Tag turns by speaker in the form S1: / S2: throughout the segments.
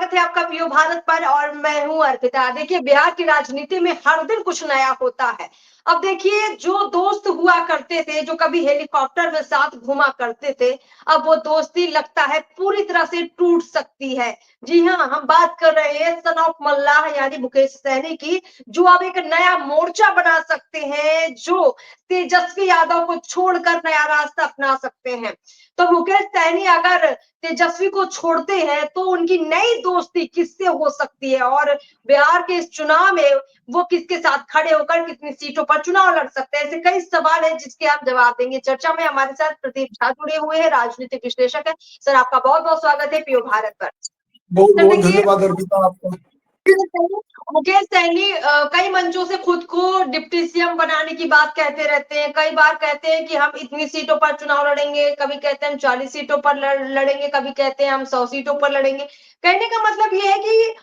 S1: स्वागत है आपका पीओ भारत पर और मैं हूं अर्पिता। देखिए, बिहार की राजनीति में हर दिन कुछ नया होता है। अब देखिए, जो दोस्त हुआ करते थे, जो कभी हेलीकॉप्टर में साथ घुमा करते थे, अब वो दोस्ती लगता है पूरी तरह से टूट सकती है। जी हाँ, हम बात कर रहे हैं सन ऑफ मल्लाह यानी मुकेश सहनी की, जो अब एक नया मोर्चा बना सकते हैं, जो तेजस्वी यादव को छोड़कर नया रास्ता अपना सकते हैं। तो मुकेश सहनी अगर तेजस्वी को छोड़ते हैं तो उनकी नई दोस्ती किससे हो सकती है और बिहार के इस चुनाव में वो किसके साथ खड़े होकर कितनी सीटों पर चुनाव लड़ सकते हैं। ऐसे कई सवाल हैं जिसके आप जवाब देंगे। चर्चा में हमारे साथ प्रदीप झा जुड़े हुए हैं, राजनीतिक विश्लेषक है। सर, आपका बहुत बहुत स्वागत है पीओ भारत पर।
S2: बहुत बहुत धन्यवाद अर्पिता आपका।
S1: मुकेश सहनी कई मंचों से खुद को डिप्टी सीएम बनाने की बात कहते रहते हैं। कई बार कहते हैं कि हम इतनी सीटों पर चुनाव लड़ेंगे, कभी कहते हैं हम 40 सीटों पर लड़ेंगे, कभी कहते हैं हम 100 सीटों पर लड़ेंगे। कहने का मतलब ये है कि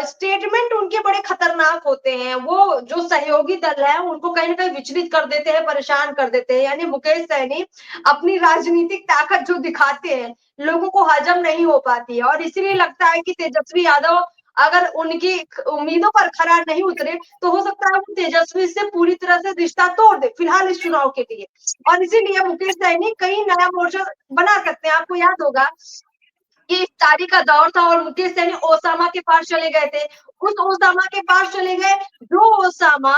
S1: स्टेटमेंट उनके बड़े खतरनाक होते हैं। वो जो सहयोगी दल है उनको कहीं ना कहीं विचलित कर देते हैं, परेशान कर देते हैं। यानी मुकेश सहनी अपनी राजनीतिक ताकत जो दिखाते हैं, लोगों को हजम नहीं हो पाती है और इसीलिए लगता है कि तेजस्वी यादव अगर उनकी उम्मीदों पर खरा नहीं उतरे तो हो सकता है वो तेजस्वी से पूरी तरह से रिश्ता तोड़ दे फिलहाल इस चुनाव के लिए। और इसीलिए मुकेश सहनी कहीं नया मोर्चा बना सकते हैं। आपको याद होगा कि इफ्तारी का दौर था और मुकेश सहनी ओसामा के पास चले गए थे। उस ओसामा के पास चले गए जो ओसामा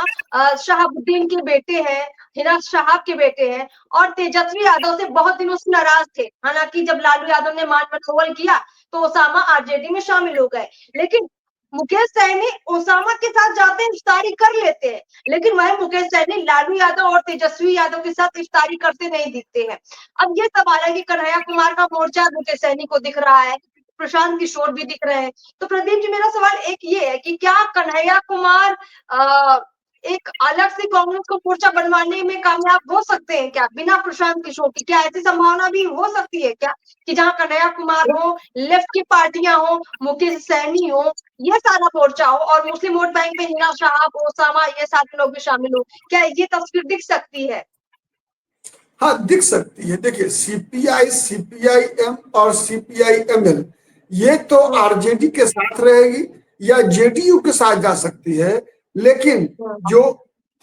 S1: शहाबुद्दीन के बेटे हैं, हिना शहाब के बेटे हैं और तेजस्वी यादव से बहुत दिनों से नाराज थे। हालांकि जब लालू यादव ने मान मनोबल किया तो ओसामा आरजेडी में शामिल हो गए, लेकिन मुकेश सहनी ओसामा के साथ जाते हैं, इफ्तारी कर लेते हैं, लेकिन वह मुकेश सहनी लालू यादव और तेजस्वी यादव के साथ इफ्तारी करते नहीं दिखते हैं। अब ये सवाल है कि कन्हैया कुमार का मोर्चा मुकेश सहनी को दिख रहा है, प्रशांत किशोर भी दिख रहे हैं। तो प्रदीप जी, मेरा सवाल एक ये है कि क्या कन्हैया कुमार एक अलग से कांग्रेस को मोर्चा बनवाने में कामयाब हो सकते हैं क्या बिना प्रशांत किशोर की? क्या ऐसी संभावना भी हो सकती है क्या कि जहां कन्हैया कुमार हो, लेफ्ट की पार्टियां हो, मुकेश सहनी हो, ये सारा मोर्चा हो और मुस्लिम वोट बैंक में हिना शहाब, ओसामा ये सारे लोग भी शामिल हो, क्या ये तस्वीर दिख सकती है?
S2: हाँ, दिख सकती है। देखिए, सीपीआई, सीपीआईएम और सीपीआईएमएल ये तो आरजेडी के साथ रहेगी या जेडीयू के साथ जा सकती है, लेकिन जो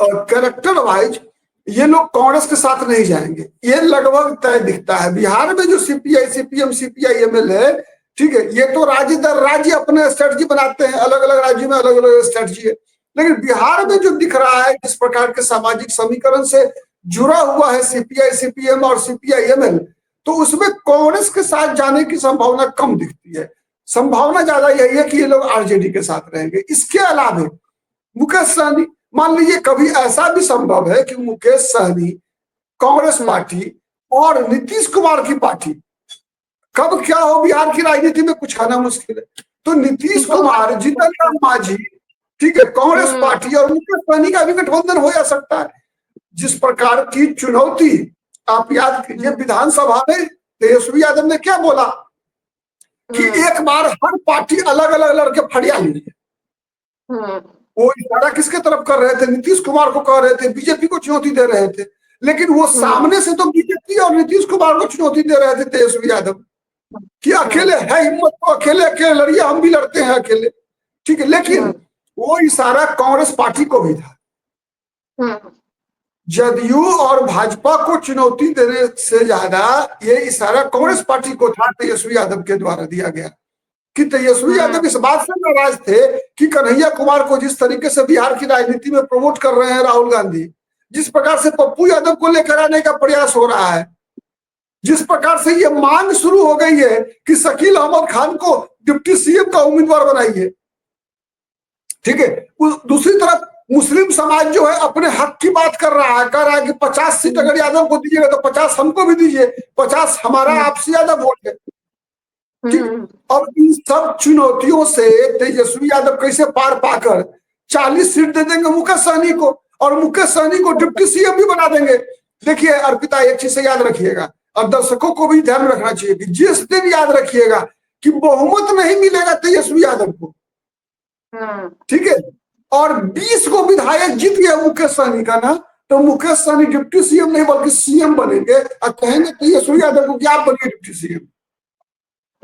S2: कैरेक्टर वाइज ये लोग कांग्रेस के साथ नहीं जाएंगे, ये लगभग तय दिखता है। बिहार में जो सीपीआई, सीपीएम, सीपीआईएमएल है, ठीक है, ये तो राज्य दर राज्य अपने स्ट्रेटजी बनाते हैं, अलग अलग राज्यों में अलग अलग स्ट्रेटजी है। लेकिन बिहार में जो दिख रहा है इस प्रकार के सामाजिक समीकरण से जुड़ा हुआ है सीपीआई, सीपीएम और सीपीआईएमएल, तो उसमें कांग्रेस के साथ जाने की संभावना कम दिखती है। संभावना ज्यादा यही है कि ये लोग आरजेडी के साथ रहेंगे। इसके अलावा मुकेश सहनी, मान लीजिए कभी ऐसा भी संभव है कि मुकेश सहनी, कांग्रेस पार्टी और नीतीश कुमार की पार्टी, कब क्या हो बिहार की राजनीति में कुछ आना मुश्किल है। तो नीतीश कुमार, जीतन राम मांझी, ठीक है, कांग्रेस पार्टी और मुकेश सहनी का भी गठबंधन हो जा सकता है। जिस प्रकार की चुनौती आप याद कीजिए, विधानसभा में तेजस्वी यादव ने क्या बोला कि एक बार हर पार्टी अलग अलग लड़के फड़िया लीजिए। वो इशारा किसके तरफ कर रहे थे? नीतीश कुमार को कह रहे थे, बीजेपी को चुनौती दे रहे थे। लेकिन वो सामने से तो बीजेपी और नीतीश कुमार को चुनौती दे रहे थे तेजस्वी यादव कि अकेले है, हिम्मत तो अकेले अकेले लड़िए, हम भी लड़ते हैं अकेले, ठीक है। लेकिन वो इशारा कांग्रेस पार्टी को भी था। जदयू और भाजपा को चुनौती देने से ज्यादा ये इशारा कांग्रेस पार्टी को था, तेजस्वी यादव के द्वारा दिया गया कि तेजस्वी यादव इस बात से नाराज थे कि कन्हैया कुमार को जिस तरीके से बिहार की राजनीति में प्रमोट कर रहे हैं राहुल गांधी, जिस प्रकार से पप्पू यादव को लेकर आने का प्रयास हो रहा है, जिस प्रकार से ये मांग शुरू हो गई है कि शकील अहमद खान को डिप्टी सीएम का उम्मीदवार बनाइए, ठीक है। दूसरी तरफ मुस्लिम समाज जो है अपने हक की बात कर रहा है, कह रहा है कि 50 सीट अगर यादव को दीजिएगा तो 50 हमको भी दीजिए, 50 हमारा आपसे ज्यादा वोट है, ठीक। और इन सब चुनौतियों से तेजस्वी यादव कैसे पार पाकर 40 सीट दे देंगे मुकेश सहनी को और मुकेश सहनी को डिप्टी सीएम भी बना देंगे। देखिए अर्पिता, एक चीज से याद रखिएगा और दर्शकों को भी ध्यान रखना चाहिए कि जिस दिन याद रखिएगा कि बहुमत नहीं मिलेगा तेजस्वी यादव को, ठीक है, और 20 को विधायक जीत गया मुकेश सहनी का ना, तो मुकेश सहनी डिप्टी सीएम नहीं बल्कि सीएम बनेंगे और कहेंगे तेजस्वी यादव को कि आप बनिए डिप्टी सीएम।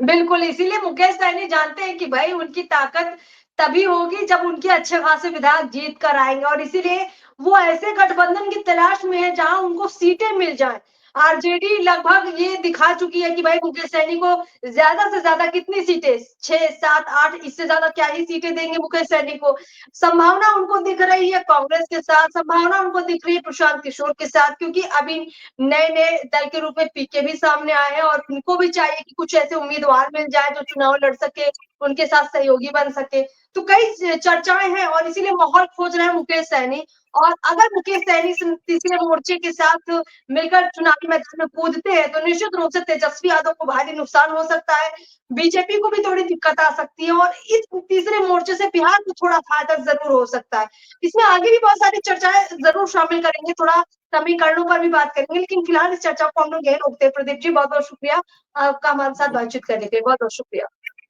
S1: बिल्कुल, इसीलिए मुकेश सहनी जानते हैं कि भाई उनकी ताकत तभी होगी जब उनके अच्छे खासे विधायक जीत कर आएँगे और इसीलिए वो ऐसे गठबंधन की तलाश में है जहाँ उनको सीटें मिल जाएँ। आरजेडी लगभग ये दिखा चुकी है कि भाई मुकेश सहनी को ज़्यादा से ज़्यादा कितनी सीटें 6, 7, 8 इससे ज़्यादा क्या ही सीटें देंगे मुकेश सहनी को। संभावना उनको दिख रही है कांग्रेस के साथ, संभावना उनको दिख रही है प्रशांत किशोर के साथ क्योंकि अभी नए-नए दल के रूप में पीके भी सामने आए हैं और उनको भी चाहिए कि कुछ ऐसे उम्मीदवार मिल जाए जो चुनाव लड़ सके, उनके साथ सहयोगी बन सके। तो कई चर्चाएँ हैं और इसीलिए माहौल खोज रहे हैं मुकेश सहनी और अगर मुकेश सहनी तीसरे मोर्चे के साथ मिलकर चुनावी मैदान में कूदते हैं, तो निश्चित रूप से तेजस्वी यादव को भारी नुकसान हो सकता है। बीजेपी को भी थोड़ी दिक्कत आ सकती है और इस तीसरे मोर्चे से बिहार को थोड़ा फायदा ज़रूर हो सकता है। इसमें आगे भी बहुत सारी चर्चाएँ ज़रूर शामिल करेंगे, थोड़ा समीकरणों पर भी बात करेंगे, लेकिन फिलहाल इस चर्चा को हम लोग यहीं रोकते हैं। प्रदीप जी बहुत-बहुत शुक्रिया आपका हमारे साथ बातचीत करने के लिए। बहुत-बहुत शुक्रिया।